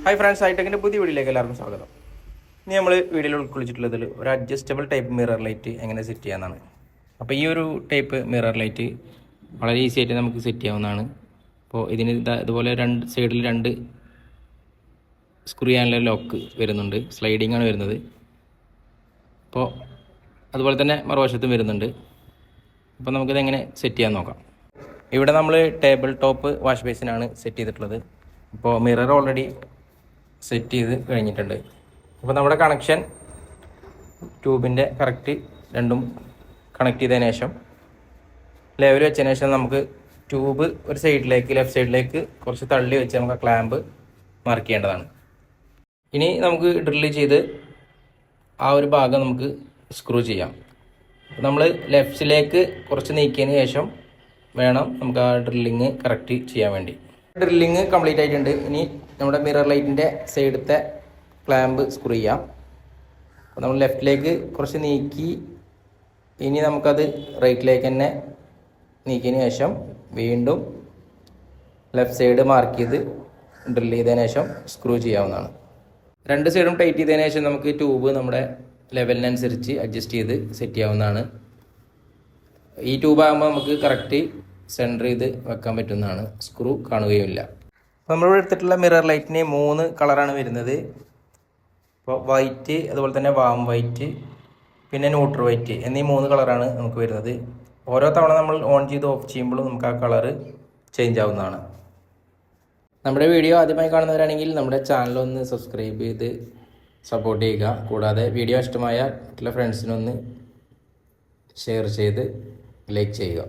Hi friends, ഹൈടെക്കിൻ്റെ പുതിയ വീഡിയോയിലേക്ക് എല്ലാവർക്കും സ്വാഗതം. ഇനി നമ്മൾ വീഡിയോയിൽ ഉൾക്കൊള്ളിച്ചിട്ടുള്ളതിൽ ഒരു അഡ്ജസ്റ്റബിൾ ടൈപ്പ് മിറർ ലൈറ്റ് എങ്ങനെ സെറ്റ് ചെയ്യാമെന്നാണ്. അപ്പോൾ ഈ ഒരു ടൈപ്പ് മിറർ ലൈറ്റ് വളരെ ഈസി ആയിട്ട് നമുക്ക് സെറ്റ് ചെയ്യാവുന്നതാണ്. അപ്പോൾ ഇതിന് ഇതുപോലെ രണ്ട് സൈഡിൽ രണ്ട് സ്ക്രൂ ചെയ്യാനുള്ള ലോക്ക് വരുന്നുണ്ട്, സ്ലൈഡിംഗ് ആണ് വരുന്നത്. അപ്പോൾ അതുപോലെ തന്നെ മറുവശത്തും വരുന്നുണ്ട്. അപ്പോൾ നമുക്കിതെങ്ങനെ സെറ്റ് ചെയ്യാൻ നോക്കാം. ഇവിടെ നമ്മൾ ടേബിൾ ടോപ്പ് വാഷ് ബേസിനാണ് സെറ്റ് ചെയ്തിട്ടുള്ളത്. ഇപ്പോൾ മിറർ ഓൾറെഡി സെറ്റ് ചെയ്ത് കഴിഞ്ഞിട്ടുണ്ട്. അപ്പോൾ നമ്മുടെ കണക്ഷൻ ട്യൂബിൻ്റെ കറക്റ്റ് രണ്ടും കണക്ട് ചെയ്തതിന് ശേഷം ലെവൽ വെച്ചതിന് ശേഷം നമുക്ക് ട്യൂബ് ഒരു സൈഡിലേക്ക് ലെഫ്റ്റ് സൈഡിലേക്ക് കുറച്ച് തള്ളി വെച്ച് നമുക്ക് ക്ലാമ്പ് മാർക്ക് ചെയ്യേണ്ടതാണ്. ഇനി നമുക്ക് ഡ്രില്ല് ചെയ്ത് ആ ഒരു ഭാഗം നമുക്ക് സ്ക്രൂ ചെയ്യാം. നമ്മൾ ലെഫ്റ്റിലേക്ക് കുറച്ച് നീക്കിയതിന് ശേഷം വേണം നമുക്ക് ആ ഡ്രില്ലിങ് കറക്റ്റ് ചെയ്യാൻ വേണ്ടി. ഡ്രില്ലിങ് കംപ്ലീറ്റ് ആയിട്ടുണ്ട്. ഇനി നമ്മുടെ മിറർ ലൈറ്റിൻ്റെ സൈഡത്തെ ക്ലാമ്പ് സ്ക്രൂ ചെയ്യാം. അപ്പോൾ നമ്മൾ ലെഫ്റ്റിലേക്ക് കുറച്ച് നീക്കി ഇനി നമുക്കത് റൈറ്റിലേക്ക് തന്നെ നീക്കിയതിന് ശേഷം വീണ്ടും ലെഫ്റ്റ് സൈഡ് മാർക്ക് ചെയ്ത് ഡ്രിൽ ചെയ്തതിന് ശേഷം സ്ക്രൂ ചെയ്യാവുന്നതാണ്. രണ്ട് സൈഡും ടൈറ്റ് ചെയ്തതിന് ശേഷം നമുക്ക് ട്യൂബ് നമ്മുടെ ലെവലിനനുസരിച്ച് അഡ്ജസ്റ്റ് ചെയ്ത് സെറ്റ് ചെയ്യാവുന്നതാണ്. ഈ ട്യൂബ് ആകുമ്പോൾ നമുക്ക് കറക്റ്റ് സെൻറ്റർ ചെയ്ത് വെക്കാൻ പറ്റുന്നതാണ്, സ്ക്രൂ കാണുകയുമില്ല. അപ്പോൾ നമ്മളിവിടെ എടുത്തിട്ടുള്ള മിറർ ലൈറ്റിന് 3 കളറാണ് വരുന്നത്. ഇപ്പോൾ വൈറ്റ്, അതുപോലെ തന്നെ വാം വൈറ്റ്, പിന്നെ ന്യൂട്രൽ വൈറ്റ് എന്നീ 3 കളറാണ് നമുക്ക് വരുന്നത്. ഓരോ തവണ നമ്മൾ ഓൺ ചെയ്ത് ഓഫ് ചെയ്യുമ്പോഴും നമുക്ക് ആ കളറ് ചേഞ്ച് ആവുന്നതാണ്. നമ്മുടെ വീഡിയോ ആദ്യമായി കാണുന്നവരാണെങ്കിൽ നമ്മുടെ ചാനലൊന്ന് സബ്സ്ക്രൈബ് ചെയ്ത് സപ്പോർട്ട് ചെയ്യുക. കൂടാതെ വീഡിയോ ഇഷ്ടമായ മറ്റുള്ള ഫ്രണ്ട്സിനൊന്ന് ഷെയർ ചെയ്ത് ലൈക്ക് ചെയ്യുക.